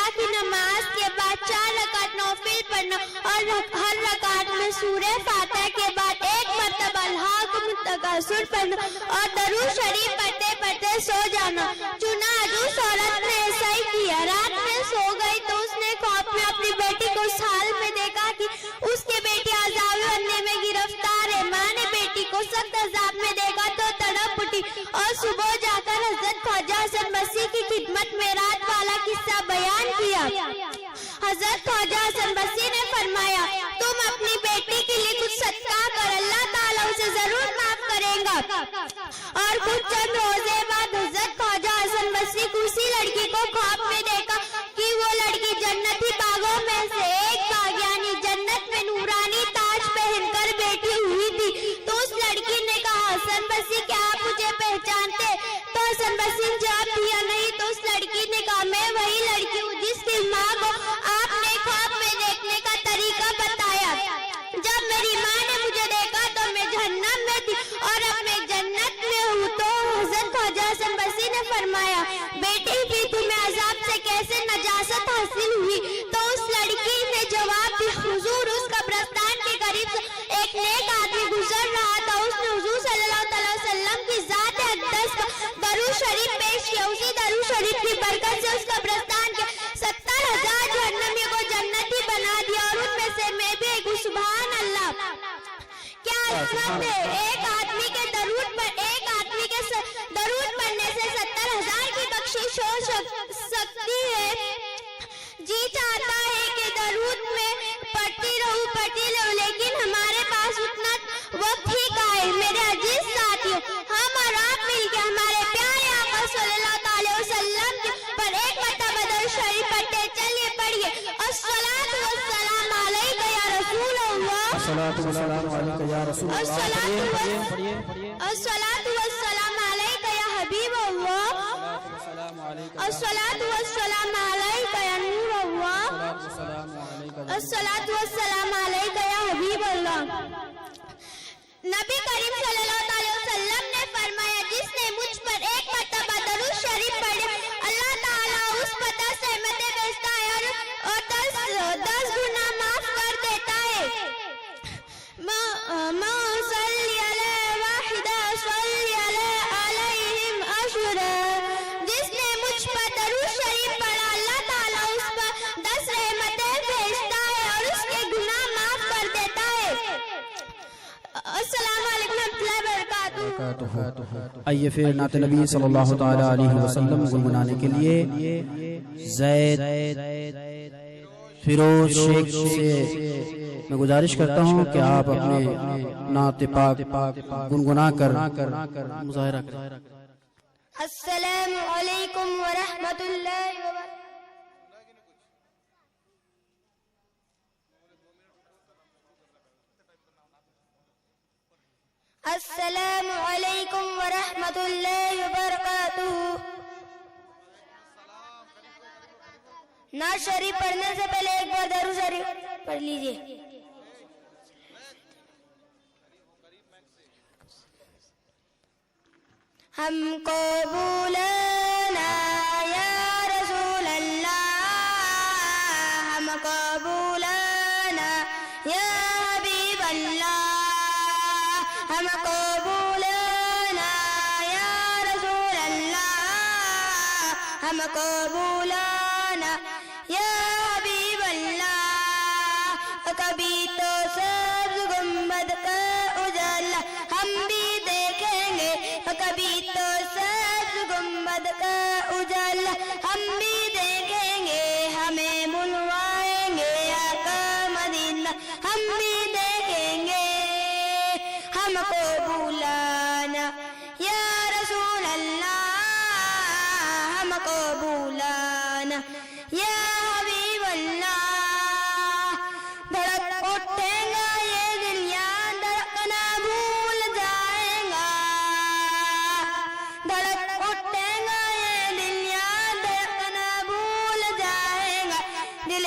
عشاء کی نماز کے بعد 4 رکعت نوفل پڑھنا اور ہر رکعت میں سورہ فاتحہ کے بعد 1 مرتبہ الحاکم التکاثر پڑھنا اور درود شریف پڑھتے پڑھتے سو جانا۔ چنانچہ اس عورت نے ایسا ہی کیا، رات میں سو گئی تو اس نے خواب میں اپنی بیٹی کو اس حال میں دیکھا کہ اس کی بیٹی عذاب بننے میں گرفتار ہے۔ ماں نے بیٹی کو سخت عذاب میں دیکھا تو تڑپ اٹھی اور صبح جا کر حضرت خواجہ حسن بصری کی خدمت میں رات والا قصہ بیان کیا۔ حضرت خواجہ حسن بصری نے فرمایا، تم اپنی بیٹی کے لیے کچھ صدقہ کر، اللہ تعالیٰ اسے ضرور معاف کرے گا۔ اور کچھ چند روزے بعد حضرت خواجہ حسن بصری کو اسی لڑکی کو خواب میں دیکھا کہ وہ لڑکی جنتی باغوں میں سے ایک باغ یعنی جنت میں نورانی تاج پہن کر بیٹھی ہوئی تھی۔ تو اس لڑکی نے کہا، حسن بصری کیا آپ مجھے پہچانتے؟ تو حسن بصری نے جواب دیا، نہیں۔ تو اس لڑکی نے کہا، میں وہی لڑکی ہوں جس کی ماں کو آپ نے خواب میں دیکھنے کا طریقہ بتایا۔ جب میری ماں نے مجھے دیکھا تو میں جہنم میں تھی اور اب میں جنت میں ہوں۔ تو حضرت خواجہ حسن بصری نے فرمایا، بیٹی بھی تمہیں عذاب سے کیسے نجاست حاصل ہوئی؟ تو اس لڑکی نے جواب دیا، حضور اس قبرستان کے قریب سے ایک نیک آدمی گزر رہا تھا، اس نے حضور صلی اللہ علیہ وسلم کی ذات اقدس کا درود شریف پیش کیا، اسی درود شریف کی برکت سے اس قبرستان کے 70,000 جہنمیوں کو جنتی بنا دیا اور ان میں سے میں بھی ایک ہوں۔ سبحان اللہ! کیا عظمت ہے! ایک آدمی کے درود پڑھنے سے 70,000 کی بخشش ہو سکتی ہے۔ جی چاہتا ہے کہ درود میں پڑھتی رہوں، لیکن ہمارے پاس اتنا وقت ہی کا ہے۔ میرے عزیز ساتھیوں، ہم اور آپ مل کے ہمارے پیارے آقا صلی اللہ تعالی وسلم پر ایک مرتبہ درود شریف پڑھتے، چلیے پڑھیے، الصلاۃ والسلام علیک یا رسول اللہ، الصلاۃ والسلام علیک یا رسول اللہ، الصلاۃ والسلام علیک یا حبیب اللہ، الصلاۃ والسلام علیک یا نور اللہ، الصلاۃ والسلام علیک یا حبیب اللہ۔ نبی کریم صلی اللہ علیہ وسلم نے فرمایا، جس نے مجھ پر ایک مرتبہ درود شریف پڑھے اللہ تعالیٰ اس پر 10 رحمتیں بھیجتا ہے اور 10 گناہ معاف کر دیتا ہے۔ ما صلی علی واحدہ صلی علیہم عشرہ، جس نے مجھ پر درود شریف پڑھا اللہ تعالیٰ اس پر 10 رحمتیں بھیجتا ہے اور اس کے گناہ معاف کر دیتا ہے۔ السلام علیکم ورحمۃ اللہ وبرکاتہ۔ آئیے پھر نعت نبی صلی اللہ تعالی علیہ وسلم گنگنانے کے لیے زید فیروز شیخ سے میں گزارش کرتا ہوں کہ آپ اپنے نعت پاک گنگنا کر مظاہرہ کریں۔ السلام علیکم ورحمۃ اللہ وبرکاتہ۔ السلام علیکم ورحمۃ اللہ وبرکاتہ۔ نعت شریف پڑھنے سے پہلے ایک بار درود شریف پڑھ لیجئے۔ ہم کو بولانا یا رسول اللہ، ہم کو بولانا یا حبیب اللہ، ہم کو بولانا یا رسول اللہ، ہم کو بولانا یا حبیب اللہ۔ کبھی تو سبز گنبد کا اجالا ہم بھی دیکھیں گے، کبھی تو سبز گنبد کا اجالا ہم بھی دیکھیں گے، ہمیں بلوائیں گے آقا مدینہ ہم بھی دیکھیں گے، ہم کو بلانا یا رسول اللہ، ہم کو بلانا یا حبیب اللہ۔ دھڑک اٹھے گا یہ دل یا دھڑکنا بھول جائے گا، دھڑک اٹھے گا یہ دل یا دھڑکنا بھول جائے گا، دل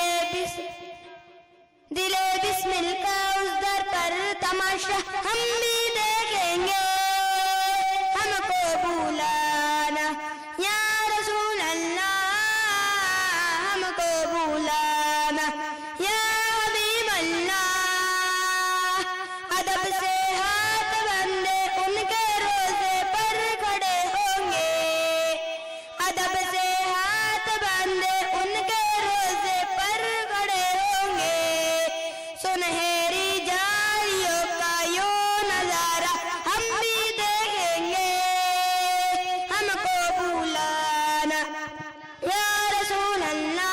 بسمل کا اس در پر تماشا ہم بھی دیکھیں گے، ہم کو بلانا یا رسول اللہ، ہم کو کو بلانا یا حبیب اللہ ادب سے ہاتھ بندے ان کے روزے پر کھڑے ہوں گے ادب سے ہاتھ بندے ان کے روزے پر کھڑے ہوں گے سنہری جالیوں کا یوں نظارہ ہم بھی دیکھیں گے ہم کو بلانا یا رسول اللہ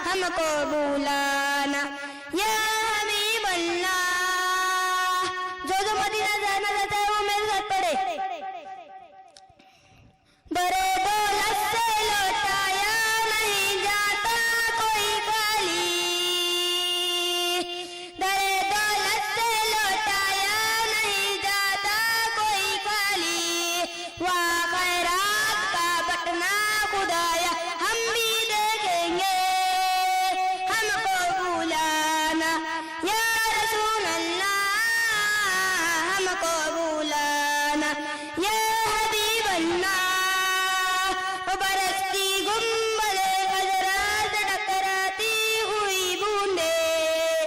ہم کو بلانا یا حبیب اللہ جو مدینہ جانا چاہتا ہے وہ میرے ساتھ پڑھے درے دولت سے لوٹایا نہیں جاتا کوئی خالی درے دولت سے لوٹایا نہیں جاتا کوئی خالی وہاں خیرات کا بٹنا خدایا ہم بھی دیکھیں گے ہم کو بلانا یا رسول اللہ ہم کو بلانا یا حبیب اللہ برستی گنبد خضرا سے ٹکراتی ہوئی بوندیں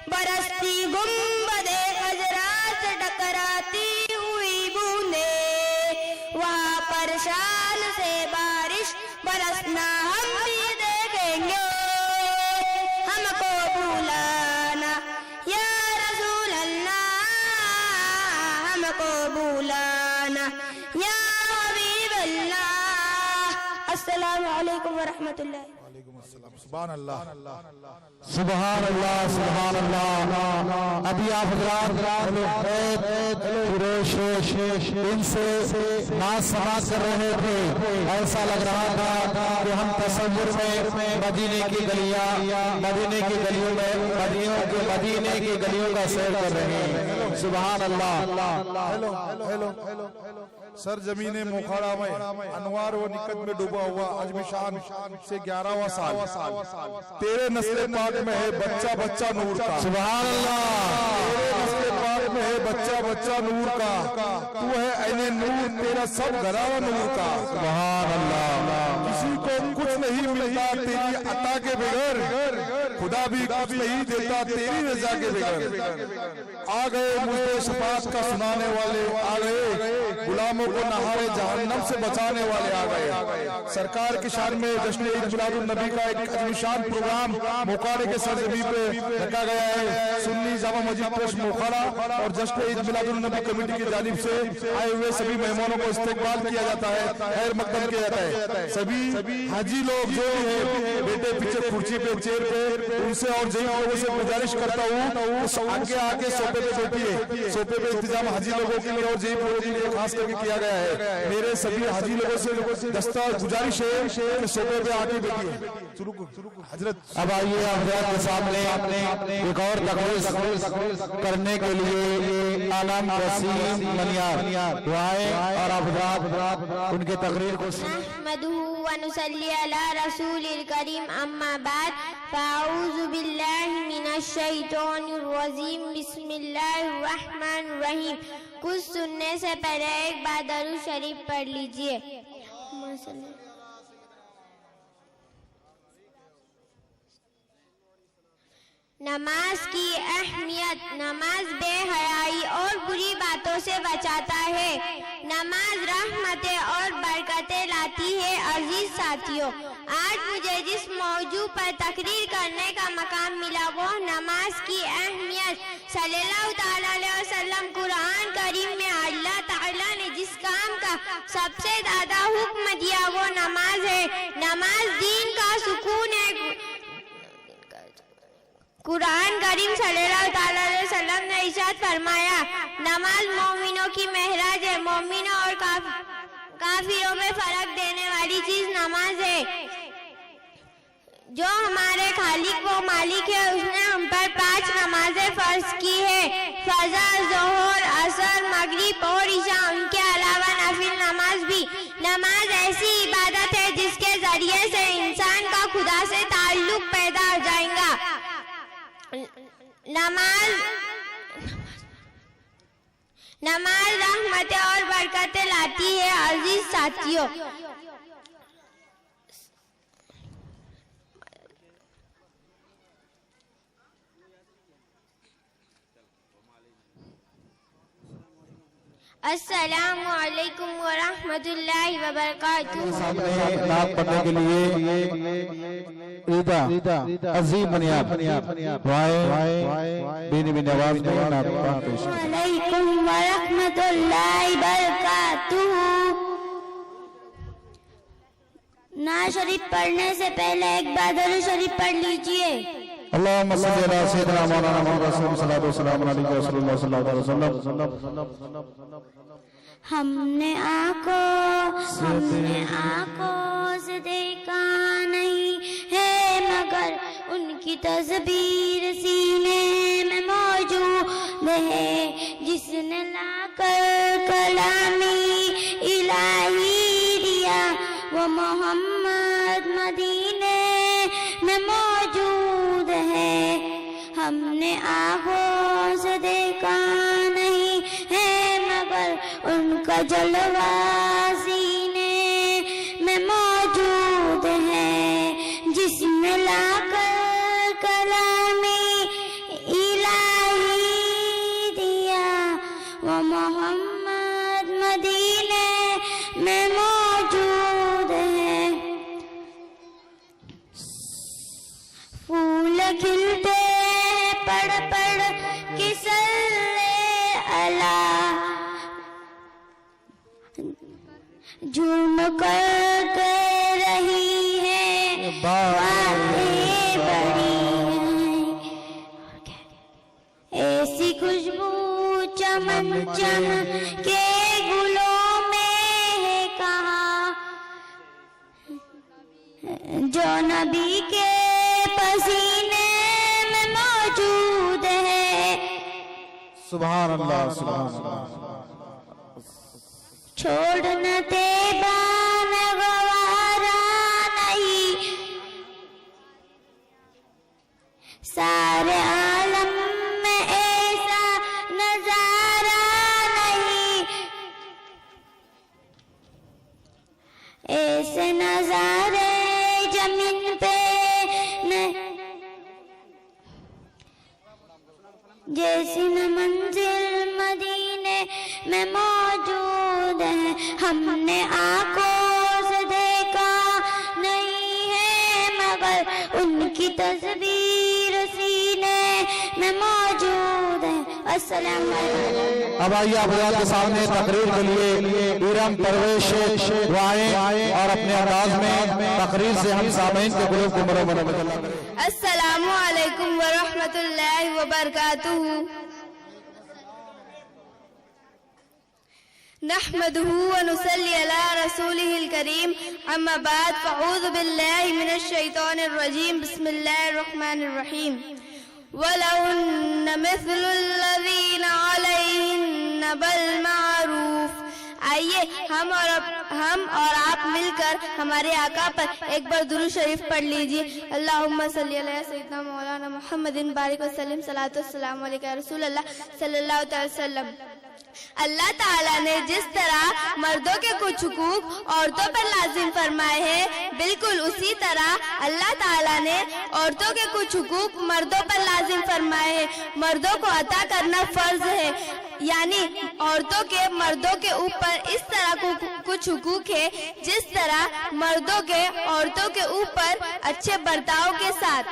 برستی گنبد خضرا سے ٹکراتی ہوئی بوندیں وہاں پر شان سے بارش برسنا ہم بھی دیکھیں گے ہم کو بلانا یا رسول اللہ ہم کو بلانا یا حبیب اللہ السلام علیکم ورحمۃ اللہ وعلیکم السلام سبحان اللہ سبحان اللہ سبحان اللہ ابھی آپ حضرات ان سے ناز سماعت کر رہے تھے ایسا لگ رہا تھا کہ ہم تصور میں مدینے کی گلیاں مدینے کی گلیوں میں مدینے کی گلیوں کا سیر کر رہے ہیں سبحان اللہ سرزمین موکھاڑا میں انوار و نکت میں ڈوبا ہوا عجم شان سے 11واں سال تیرے نسل پاک میں ہے بچہ بچہ نور کا سبحان اللہ تیرے نسل پاک میں ہے بچہ بچہ نور کا تو ہے عین نور تیرا سب گھرانہ نور کا سبحان اللہ کسی کو کچھ نہیں ملتا تیری عطا کے بغیر خدا بھی کچھ نہیں دیتا تیری رضا کے بغیر آ گئے مجھے شفاعت کا سنانے والے آ گئے غلاموں کو نہارے جہنم سے بچانے والے آ گئے سرکار کی شان میں جشن عید میلاد النبی کا ایک عظیم شان پروگرام موکھاڑے کے سرزمین پہ رکھا گیا ہے سنی جامع مسجد ٹرسٹ موکھاڑا اور جشن عید میلاد النبی کمیٹی کی جانب سے آئے ہوئے سبھی مہمانوں کو استقبال کیا جاتا ہے خیر مقدم کیا جاتا ہے سبھی حاجی لوگ جو ہیں بیٹے پیچھے کرسی پہ چیئر پہ ان سے اور جن لوگوں سے گزارش کرتا ہوں آگے آگے سوپے پہ بیٹھیے سوپے پہ انتظام حاجی لوگوں کے لیے اور جن لوگوں کے لیے خاص کر کے کیا گیا ہے میرے سبھی حاجی لوگوں سے دستار گزارش ہے کہ سوپے پہ آگے بیٹھیے حضرت اب آئیے حضرات کے سامنے ایک اور تقریر کرنے کے لیے عالم وسیم منیار دعائیں اور حضرات ان کے تقریر کو نحمده ونصلي على رسول الكريم اما بعد فاعوذ بالله من الشیطان الرجیم بسم اللہ الرحمن الرحیم کچھ سننے سے پہلے ایک بار درود شریف پڑھ لیجئے نماز کی اہمیت نماز بے حیائی اور بری باتوں سے بچاتا ہے نماز رحمتیں اور برکتیں لاتی ہے عزیز ساتھیوں آج مجھے جس موضوع پر تقریر کرنے کا مقام ملا وہ نماز کی اہمیت صلی اللہ تعالیٰ علیہ وسلم قرآن کریم میں اللہ تعالیٰ نے جس کام کا سب سے زیادہ حکم دیا وہ نماز ہے نماز دین کا سکون ہے قرآن کریم صلی اللہ تعالیٰ علیہ وسلم نے ارشاد فرمایا نماز مومنوں کی معراج ہے مومنوں اور کافروں میں فرق دینے والی چیز نماز ہے جو ہمارے خالق و مالک ہے اس نے ہم پر 5 نمازیں فرض کی ہے فجر ظہر عصر مغرب اور عشاء ان کے علاوہ نفل نماز بھی نماز ایسی عبادت ہے جس کے ذریعے سے انسان کا خدا سے تعلق پیدا ہو جائے گا نماز رحمتیں اور برکتیں لاتی ہے عزیز ساتھیوں السلام علیکم ورحمۃ اللہ وبرکاتہ. سامنے نعت پڑھنے کے لیے ریدا عظیم بنیاد دعائیں بینی بینی آواز میں نعت پیش کریں. علیکم ورحمۃ اللہ وبرکاتہ. نعت شریف پڑھنے سے پہلے ایک بار درود شریف پڑھ لیجئے. اللہم صلی علی سیدنا مولانا محمد رسول اللہ صلی اللہ علیہ وسلم صلی اللہ علیہ وسلم. ہم نے آنکھوں سے دیکھا نہیں ہے مگر ان کی تصویر سینے میں موجود ہے. جس نے لا کر کلامی الہی دیا وہ محمد مدینے میں موجود ہے. ہم نے آنکھوں سے دیکھا نہیں ہے مگر ان کا جلوہ سینے میں موجود ہے. جس میں لا کر کلامی الہی دیا وہ محمد مدینے میں موجود ہے. پھول کھلتے ہیں پڑھ پڑھ کے صلی اللہ جھوم کر کہہ رہی ہے باتیں بڑی ہیں. ایسی خوشبو چمن چم کے گلوں میں ہے کہاں جو نبی کے پسینے میں موجود ہے. سبحان اللہ سبحان اللہ. چھوڑنا تیبان گوارا نہیں سارے عالم میں ایسا نظارہ نہیں. ایسے نظارے زمین پہ جیسی نہ منزل مدینے میں موجود ہے. ہم نے آنکھوں سے دیکھا نہیں ہے مگر ان کی تصویر سینے میں موجود ہے. السلام علیکم. اب آئیے آپ کے سامنے تقریر کے لیے بیرم پرویش دعائیں اور اپنے انداز میں تقریر سے ہم سامعین کے قلوب کو مرحبا کریں. السلام علیکم ورحمۃ اللہ وبرکاتہ. نحمده ونصلي على رسوله الكريم اما بعد فاعوذ بالله من الشيطان الرجيم بسم الله الرحمن الرحيم. ولهن مثل الذين عليهن بالمعروف. آئیے ہم اور آپ مل کر ہمارے آقا پر ایک بار درود شریف پڑھ لیجئے. اللہم صلی علی سیدنا مولانا محمد بارک وسلم صلاۃ والسلام علیک یا رسول اللہ صلی اللہ تعالی وسلم. اللہ تعالیٰ نے جس طرح مردوں کے کچھ حقوق عورتوں پر لازم فرمائے ہیں بالکل اسی طرح اللہ تعالیٰ نے عورتوں کے کچھ حقوق مردوں پر لازم فرمائے ہیں. مردوں کو عطا کرنا فرض ہے یعنی عورتوں کے مردوں کے اوپر اس طرح کچھ حقوق ہے جس طرح مردوں کے عورتوں کے اوپر اچھے برتاؤ کے ساتھ.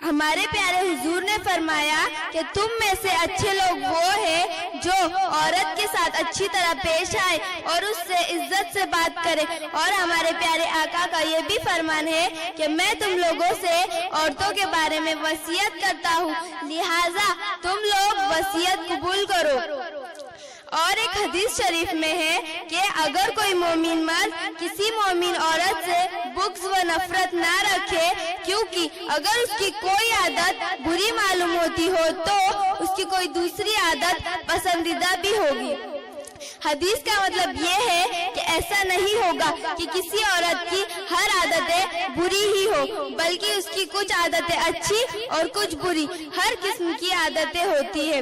ہمارے پیارے حضور نے فرمایا کہ تم میں سے اچھے لوگ وہ ہیں جو عورت کے ساتھ اچھی طرح پیش آئے اور اس سے عزت سے بات کرے. اور ہمارے پیارے آقا کا یہ بھی فرمان ہے کہ میں تم لوگوں سے عورتوں کے بارے میں وصیت کرتا ہوں لہٰذا تم لوگ وصیت قبول کرو. اور ایک حدیث شریف میں ہے کہ اگر کوئی مومن مرد کسی مومن عورت سے بغض و نفرت نہ رکھے کیونکہ اگر اس کی کوئی عادت بری معلوم ہوتی ہو تو اس کی کوئی دوسری عادت پسندیدہ بھی ہوگی. حدیث کا مطلب یہ ہے کہ ایسا نہیں ہوگا کہ کسی عورت کی ہر عادتیں بری ہی ہو بلکہ اس کی کچھ عادتیں اچھی اور کچھ بری ہر قسم کی عادتیں ہوتی ہے.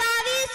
22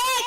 1।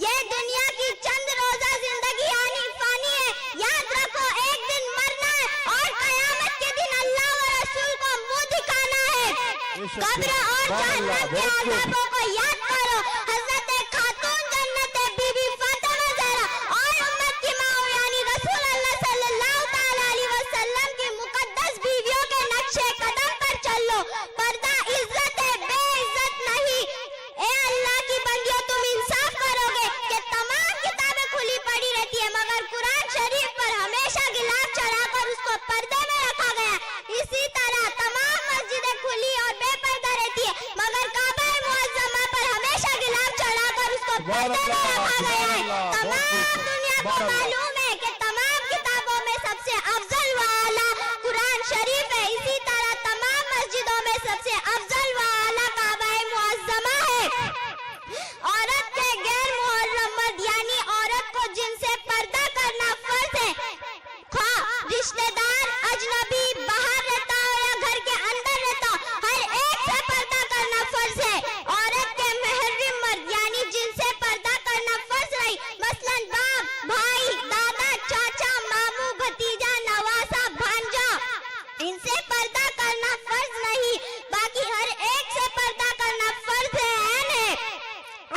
یہ دنیا کی چند روزہ زندگی آنی فانی ہے، یاد رکھو ایک دن مرنا ہے اور قیامت کے دن اللہ و رسول کو منہ دکھانا ہے۔ قبر اور جہنم کے عذابوں کو یاد کرو۔ حضرت خاتون جنت بی بی فاطمہ زہرا اور امت کی ماں یعنی رسول اللہ صلی اللہ تعالی علیہ وسلم کی مقدس بیویوں کے نقش قدم پر چلو۔ پردہ عزت ہے، بے عزت نہیں۔ اے اللہ کی بندیوں، تم انصاف کرو گے کہ تمام کتابیں کھلی پڑی رہتی ہے مگر قرآن شریف پر ہمیشہ غلاف چڑھا کر اس کو پردے میں رکھا گیا۔ اسی طرح تمام مسجدیں کھلی اور بے پردہ رہتی ہے مگر کعبہ معظمہ پر ہمیشہ غلاف چڑھا کر اس کو پردے میں رکھا گیا ہے۔ تمام دنیا کو معلوم ہے کہ تمام کتابوں میں سب سے افضل و اعلیٰ قرآن شریف ہے، اسی طرح تمام مسجدوں میں سب سے افضل و اعلیٰ کعبہ معظمہ ہے۔ عورت کے غیر محرم مرد یعنی عورت کو جن سے پردہ کرنا فرض ہے، خواہ رشتہ دار اجنبی باہر رہتا ہو یا گھر کے اندر رہتا ہو، ہر ایک سے پردہ کرنا فرض ہے۔ عورت کے محرم مرد یعنی جن سے پردہ کرنا فرض رہی، مثلاً باپ، بھائی، دادا، چاچا، ماموں، بھتیجا، نواسا، بھانجا، ان سے پردہ کرنا فرض نہیں، باقی ہر ایک سے پردہ کرنا فرض ہے۔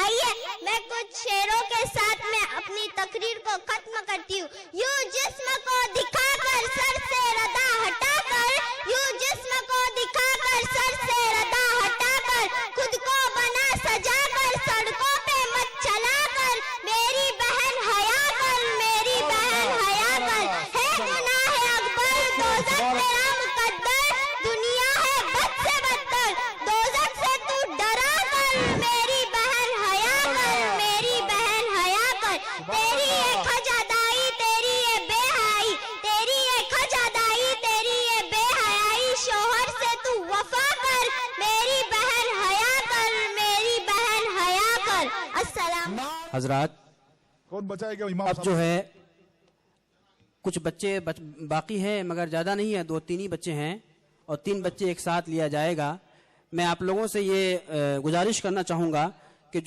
آئیے میں کچھ شعروں کے ساتھ میں اپنی تقریر کو ختم کرتی ہوں۔ یوں جسم کو دکھا کر سر سے ردا ہٹا کر، یوں جسم کو دکھا کر سر سے ردا ہٹا کر، خود کو بنا سجا کر سڑکوں پہ مت چلا کر، میری بہن حیا کر، میری بہن حیا کر، ہے گناہ اکبر دوزخ تیرا مقدر، دنیا ہے بد سے بدتر، دوزخ سے تو ڈرا کر، میری بہن حیا کر، میری بہن حیا کر، تیری یہ کھجادائی، تیری یہ بے حیائی، تیری یہ کھجادائی، تیری یہ بے حیائی، شوہر سے تو وفا کر، میری بہن حیا کر، میری بہن حیا کر۔ السلام۔ حضرات کون بچائے گا امام اب صاحب؟ جو ہے کچھ بچے باقی ہیں مگر زیادہ نہیں ہے، 2-3 ہی بچے ہیں اور 3 بچے ایک ساتھ لیا جائے گا۔ میں آپ لوگوں سے یہ گزارش کرنا چاہوں گا کہ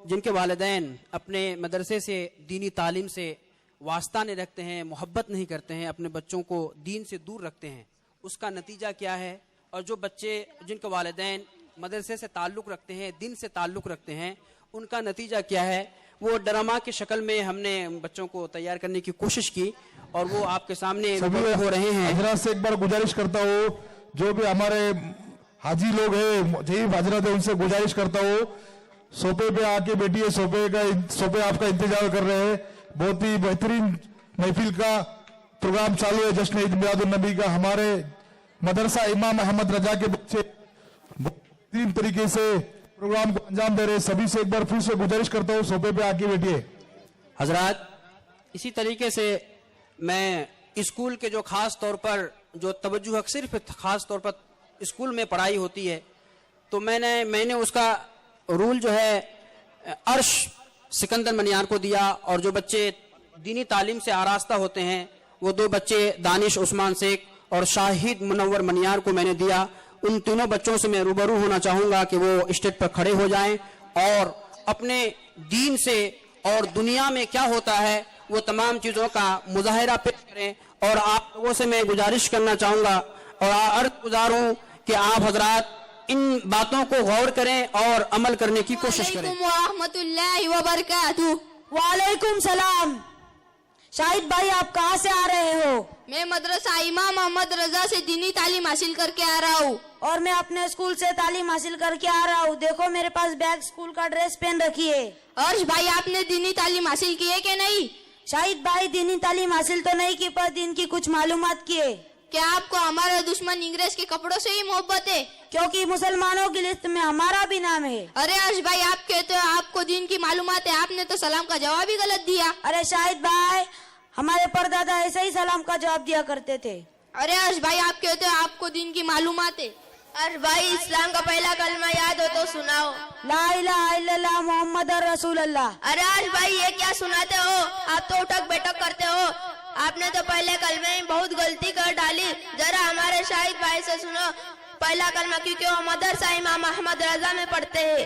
جن کے والدین اپنے مدرسے سے دینی تعلیم سے واسطہ نہیں رکھتے ہیں، محبت نہیں کرتے ہیں، اپنے بچوں کو دین سے دور رکھتے ہیں، اس کا نتیجہ کیا ہے؟ اور جو بچے جن کے والدین مدرسے سے تعلق رکھتے ہیں، دین سے تعلق رکھتے ہیں، ان کا نتیجہ کیا ہے؟ وہ ڈرامہ کی شکل میں ہم نے بچوں کو تیار کرنے کی کوشش کی اور وہ آپ کے سامنے ہو رہے ہیں۔ حضرات سے ایک بار گزارش کرتا ہوں، جو بھی ہمارے حاجی لوگ ہیں جیب حضرت ہے، ان سے گزارش کرتا ہوں سوپے پہ آ کے بیٹھیے، سوپے آپ کا انتظار کر رہے ہیں۔ بہت ہی بہترین محفل کا پروگرام چالو ہے، جشن عید میلاد النبی کا۔ ہمارے مدرسہ امام احمد رضا کے بچے بہترین طریقے سے پروگرام کو انجام دے رہے، سبھی سے ایک بار پھر سے گزارش کرتا ہوں سوپے پہ آ کے بیٹھیے۔ حضرات اسی طریقے سے میں اسکول کے جو خاص طور پر جو توجہ صرف خاص طور پر اسکول میں پڑھائی ہوتی ہے، تو میں نے اس کا رول جو ہے عرش سکندر منیار کو دیا، اور جو بچے دینی تعلیم سے آراستہ ہوتے ہیں وہ 2 بچے دانش عثمان شیخ اور شاہد منور منیار کو میں نے دیا۔ ان تینوں بچوں سے میں روبرو ہونا چاہوں گا کہ وہ اسٹیج پر کھڑے ہو جائیں اور اپنے دین سے اور دنیا میں کیا ہوتا ہے وہ تمام چیزوں کا مظاہرہ پیش کریں۔ اور آپ لوگوں سے میں گزارش کرنا چاہوں گا اور عرض گزاروں کہ آپ حضرات ان باتوں کو غور کریں اور عمل کرنے کی کوشش کریں۔ وعلیکم ورحمۃ اللہ وبرکاتہ۔ وعلیکم السلام۔ شاہد بھائی آپ کہاں سے آ رہے ہو؟ میں مدرسہ امام احمد رضا سے دینی تعلیم حاصل کر کے آ رہا ہوں۔ اور میں اپنے اسکول سے تعلیم حاصل کر کے آ رہا ہوں۔ دیکھو میرے پاس بیگ اسکول کا ڈریس پہن رکھی ہے۔ عرش بھائی آپ نے دینی تعلیم حاصل کی ہے کہ نہیں؟ شاہد بھائی دینی تعلیم حاصل تو نہیں کی پر دین کی کچھ معلومات کی ہے۔ کیا آپ کو ہمارے دشمن انگریز کے کپڑوں سے ہی محبت ہے؟ کیونکہ مسلمانوں کی لسٹ میں ہمارا بھی نام ہے۔ ارے عرش بھائی آپ کہتے ہو آپ کو دین کی معلومات ہے، آپ نے تو سلام کا جواب ہی غلط دیا۔ ارے شاہد بھائی ہمارے پردادا ایسے ہی سلام کا جواب دیا کرتے تھے۔ ارے عرش بھائی آپ کہتے ہو آپ کو دین کی معلومات ہے۔ عرش بھائی اسلام کا پہلا کلمہ یاد ہو تو سناؤ۔ لا الہ الا اللہ محمد رسول اللہ۔ ارے عرش بھائی یہ کیا سناتے ہو؟ آپ تو اٹھک بیٹھک کرتے ہو، آپ نے تو پہلے کلمے میں بہت غلطی کر ڈالی، ذرا ہمارے شاہد بھائی سے سنو پہلا کلمہ، کیونکہ وہ مدرسہ امام احمد رضا میں پڑھتے ہیں۔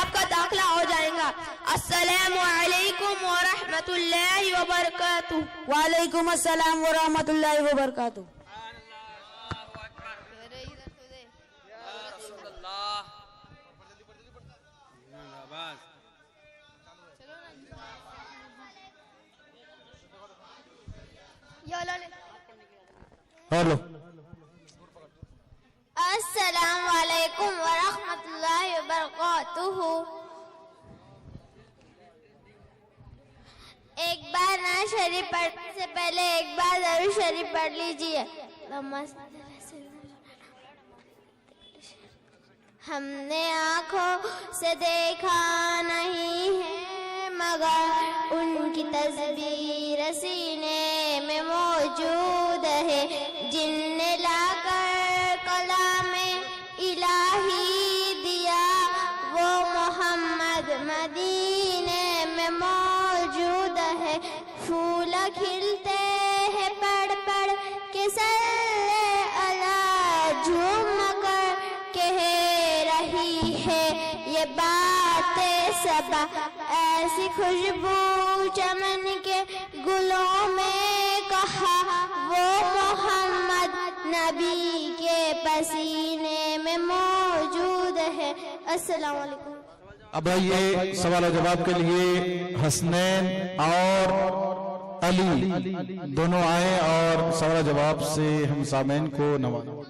آپ کا داخلہ ہو جائے گا۔ السلام علیکم ورحمۃ اللہ وبرکاتہ۔ وعلیکم السلام ورحمۃ اللہ وبرکاتہ۔ السلام علیکم ورحمۃ اللہ وبرکاتہ۔ ایک بار نعت شریف پڑھنے سے پہلے ایک بار درود شریف پڑھ لیجیے۔ ہم نے آنکھوں سے دیکھا نہیں ہے مگر ان کی تصویر سینے میں موجود ہے، جن نے لا کر کلام الہی دیا وہ محمد مدینے میں موجود ہے۔ پھول کھلتے ہیں پڑھ پڑھ کے صلی اللہ، جھوم کر کہہ رہی ہے یہ بات صبا، ایسی خوشبو چمن کے گلوں میں کہا وہ محمد نبی کے پسینے میں موجود ہے۔ السلام علیکم۔ اب یہ سوال و جواب کے لیے حسنین اور علی دونوں آئیں اور سوال و جواب سے ہم سامعین کو نوازیں۔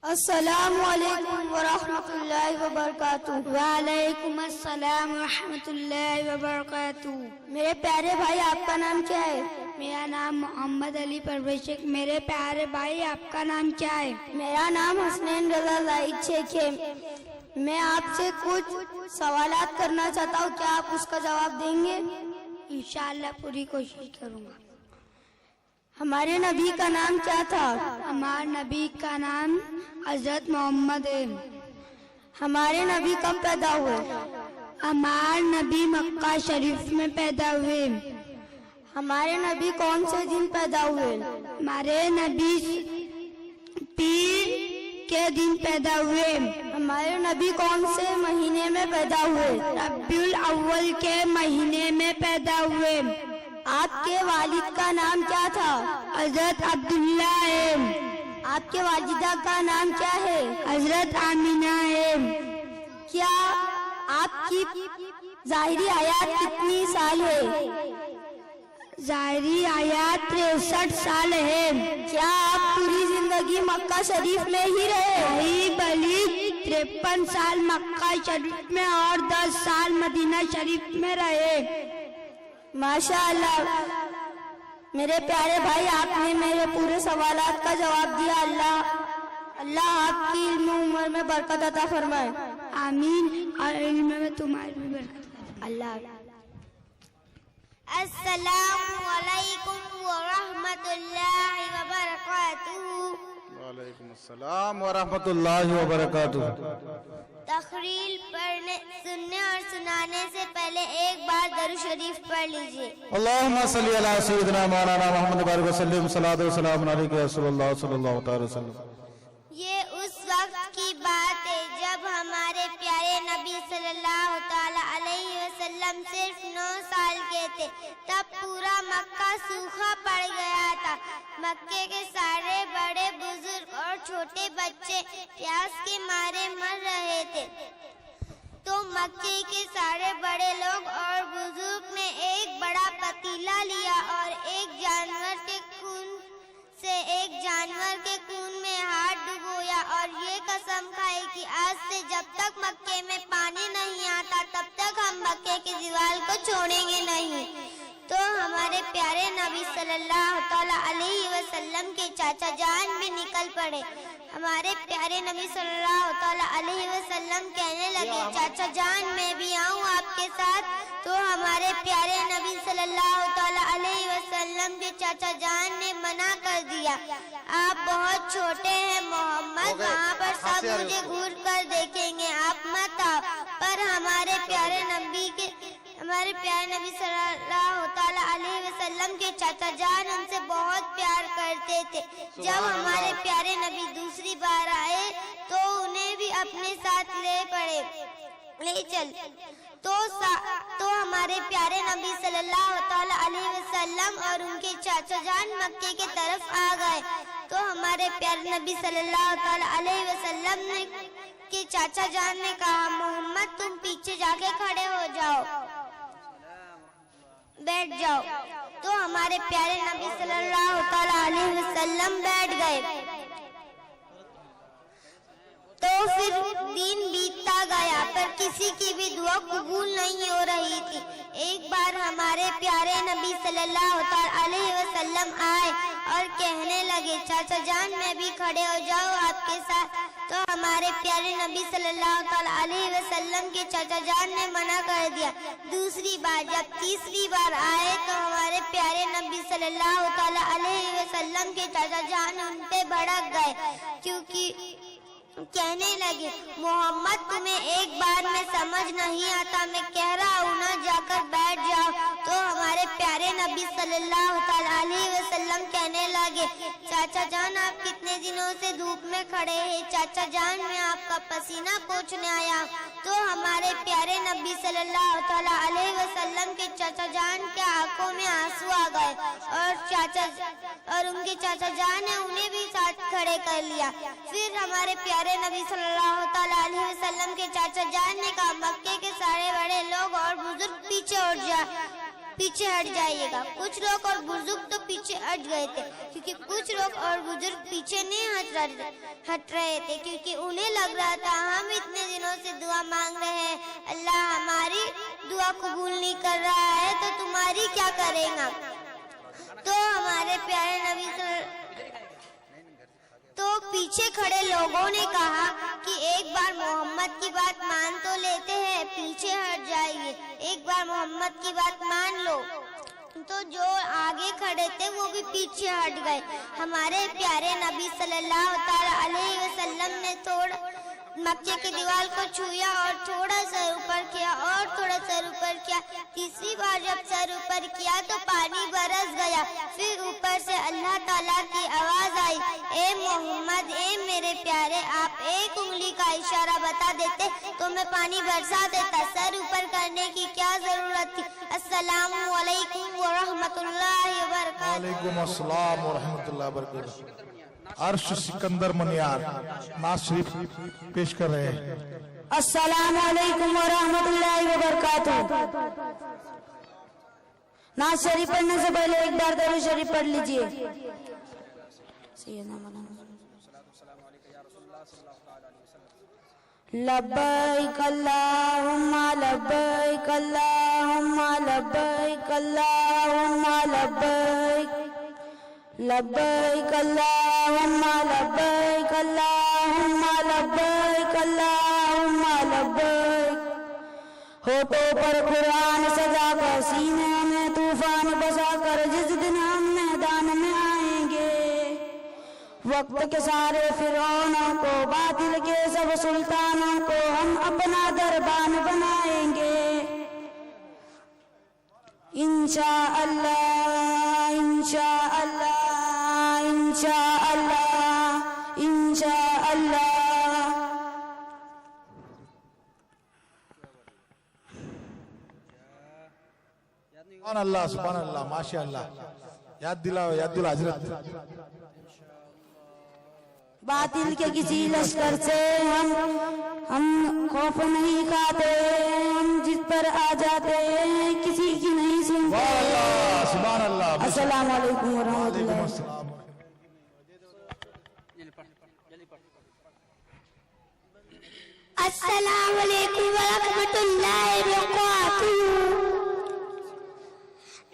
السلام علیکم ورحمۃ اللہ وبرکاتہ۔ وعلیکم السلام ورحمۃ اللہ وبرکاتہ۔ میرے پیارے بھائی آپ کا نام کیا ہے؟ میرا نام محمد علی پرویز شیخ۔ میرے پیارے بھائی آپ کا نام کیا ہے؟ میرا نام حسنین رضا زاہد شیخ ہے۔ میں آپ سے کچھ سوالات کرنا چاہتا ہوں، کیا آپ اس کا جواب دیں گے؟ انشاءاللہ پوری کوشش کروں گا۔ ہمارے نبی کا نام کیا تھا؟ ہمارے نبی کا نام حضرت محمد ہے۔ ہمارے نبی کب پیدا ہوئے؟ ہمارے نبی مکہ شریف میں پیدا ہوئے۔ ہمارے نبی کون سے دن پیدا ہوئے؟ ہمارے نبی پیر کے دن پیدا ہوئے۔ ہمارے نبی کون سے مہینے میں پیدا ہوئے؟ ربیع الاول کے مہینے میں پیدا ہوئے۔ آپ کے والد کا نام کیا تھا؟ حضرت عبداللہ ہے۔ آپ کے والدہ کا نام کیا ہے؟ حضرت آمینہ ہے۔ کیا آپ کی ظاہری حیات کتنی سال ہے؟ ظاہری حیات 63 سال ہے۔ کیا آپ پوری زندگی مکہ شریف میں ہی رہے؟ بلی 53 سال مکہ شریف میں اور 10 سال مدینہ شریف میں رہے۔ ماشاءاللہ میرے پیارے بھائی، آپ نے میرے پورے سوالات کا جواب دیا۔ اللہ آپ کی علم و عمر میں برکت عطا فرمائے۔ آمین۔ اور علم میں تمہاری بھی برکت۔ اللہ۔ السلام علیکم ورحمۃ اللہ وبرکاتہ۔ وعلیکم السلام ورحمۃ اللہ وبرکاتہ۔ تقریر پڑھنے، سننے اور سنانے سے پہلے ایک بار درود شریف پڑھ لیجیے۔ اللہم صلی علی سیدنا مولانا محمد بارک وسلم، صلاۃ و سلام علیک یا رسول اللہ صلی اللہ تعالی وسلم۔ یہ اس وقت کی بات ہے جب ہمارے پیارے نبی صلی اللہ تعالی علیہ وسلم صرف 9 سال کے تھے۔ تب پورا مکہ سوکھا پڑ گیا تھا۔ مکے کے سارے بڑے بزرگ اور چھوٹے بچے پیاس کے مارے مر رہے تھے۔ تو مکے کے سارے بڑے لوگ اور بزرگ نے ایک بڑا پتیلا لیا اور ایک جانور کے خون میں ہاتھ ڈبویا اور یہ قسم کھائی کہ آج سے جب تک مکے میں پانی نہیں آتا تب تک ہم مکے کی دیوار کو چھوڑیں گے نہیں۔ تو ہمارے پیارے نبی صلی اللہ تعالی علیہ وسلم کے چاچا جان بھی نکل پڑے۔ ہمارے پیارے نبی صلی اللہ تعالی علیہ وسلم کہنے لگے، چاچا جان میں بھی آؤں آپ کے ساتھ؟ تو ہمارے پیارے نبی صلی اللہ تعالی علیہ وسلم کے چاچا جان نے منع کر دیا، آپ بہت چھوٹے ہیں محمد، وہاں پر سب مجھے گھور کر دیکھیں گے، آپ مت آؤ۔ پر ہمارے پیارے نبی صلی اللہ تعالی علیہ وسلم کے چاچا جان ان سے بہت پیار کر کرتے تھے. جب ہمارے پیارے نبی دوسری بار آئے تو انہیں بھی اپنے ساتھ لے چل تو ہمارے پیارے نبی صلی اللہ تعالی علیہ وسلم اور ان کے چاچا جان مکے کے طرف آ گئے. تو ہمارے پیارے نبی صلی اللہ تعالی علیہ وسلم کے چاچا جان نے کہا محمد تم پیچھے جا کے کھڑے ہو جاؤ, بیٹھ جاؤ. تو ہمارے پیارے نبی صلی اللہ تعالی علیہ وسلم بیٹھ گئے. تو پھر دن بیتتا گیا پر کسی کی بھی دعا قبول نہیں ہو رہی تھی. ایک بار ہمارے پیارے نبی صلی اللہ علیہ وسلم آئے اور کہنے لگے چاچا جان میں بھی کھڑے ہو جاؤ آپ کے ساتھ. تو ہمارے پیارے نبی صلی اللہ علیہ وسلم کے چاچا جان نے منع کر دیا. دوسری بار جب تیسری بار آئے تو ہمارے پیارے نبی صلی اللہ علیہ وسلم کے چاچا جان ان پہ بھڑک گئے, کیونکہ کہنے لگے محمد تمہیں ایک بار میں سمجھ نہیں آتا, میں کہہ رہا ہوں نا جا کر بیٹھ جاؤ. تو ہمارے پیارے نبی صلی اللہ علیہ وسلم کہنے لگے چاچا جان آپ کتنے دنوں سے دھوپ میں کھڑے ہیں, چاچا جان میں آپ کا پسینہ پوچھنے آیا. تو ہمارے پیارے نبی صلی اللہ علیہ وسلم کے چاچا جان کے آنکھوں میں آنسو آ گئے اور ان کے چاچا جان نے انہیں بھی ساتھ کھڑے کر لیا. پھر ہمارے پیارے نبی صلی اللہ علیہ وسلم کے چاچا جان نے کہا مکے کے سارے بڑے لوگ اور بزرگ پیچھے ہٹ جائیے گا. کچھ لوگ اور بزرگ تو پیچھے ہٹ گئے تھے, کیونکہ کچھ لوگ اور بزرگ پیچھے نہیں ہٹ رہے تھے, کیونکہ انہیں لگ رہا تھا ہم اتنے دنوں سے دعا مانگ رہے ہیں, اللہ ہماری دعا قبول نہیں کر رہا ہے تو تمہاری کیا کرے گا. تو ہمارے پیارے نبی تو پیچھے کھڑے لوگوں نے کہا کہ ایک بار محمد کی بات مان تو لیتے ہیں, پیچھے ہٹ جائیے, ایک بار محمد کی بات مان لو. تو جو آگے کھڑے تھے وہ بھی پیچھے ہٹ گئے. ہمارے پیارے نبی صلی اللہ علیہ وسلم نے مکے کی دیوار کو چھویا اور تھوڑا سر اوپر کیا اور تھوڑا سر اوپر کیا. تیسری بار جب سر اوپر کیا تو پانی برس گیا. پھر اوپر سے اللہ تعالیٰ کی آواز آئی اے محمد اے میرے پیارے آپ ایک انگلی کا اشارہ بتا دیتے تو میں پانی برسا دیتا, سر اوپر کرنے کی کیا ضرورت تھی. السلام علیکم ورحمۃ اللہ وبرکاتہ. وعلیکم السلام ورحمۃ اللہ وبرکاتہ. عرش سکندر منیار نعت شریف پیش کر رہے ہیں. السلام علیکم ورحمۃ اللہ وبرکاتہ. نعت شریف پڑھنے سے پہلے ایک بار درود شریف پڑھ لیجئے. لبیک اللہم لبیک اللہم لبیک اللہم لبیک لبیک اللہم لبیک اللہم لبیک اللہم لبیک. ہوٹوں پر قرآن سجا کر سینے میں طوفان بسا کر جس دن ہم میدان میں آئیں گے, وقت کے سارے فرعونوں کو باطل کے سب سلطانوں کو ہم اپنا دربان بنائیں گے. انشاءاللہ انشاءاللہ انشاءاللہ انشاءاللہ. سبحان اللہ سبحان اللہ ماشاء اللہ. یاد دلاؤ حضرت. باطل کے کسی لشکر سے ہم خوف نہیں کھاتے, ہم جس پر آ جاتے ہیں کسی کی نہیں سنتے. سبحان اللہ. السلام علیکم ورحمۃ اللہ. السلام علیکم ورحمۃ اللہ وبرکاتہ.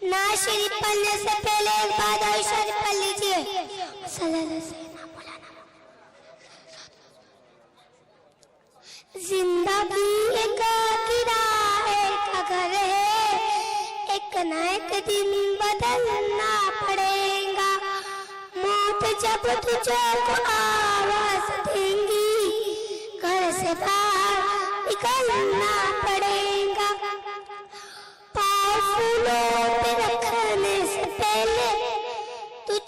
نعت شریف پڑھنے سے پہلے ایک بار درود شریف پڑھ لیجیے. زندگی ایک کرائے کا گھر ہے, ایک نہ ایک دن بدلنا پڑے گا. موت جب تجھے کو آواز دیں گی گھر سے باہر نکلنا پڑے گا. پاؤں پھولوں پہ رکھنے سے پہلے تو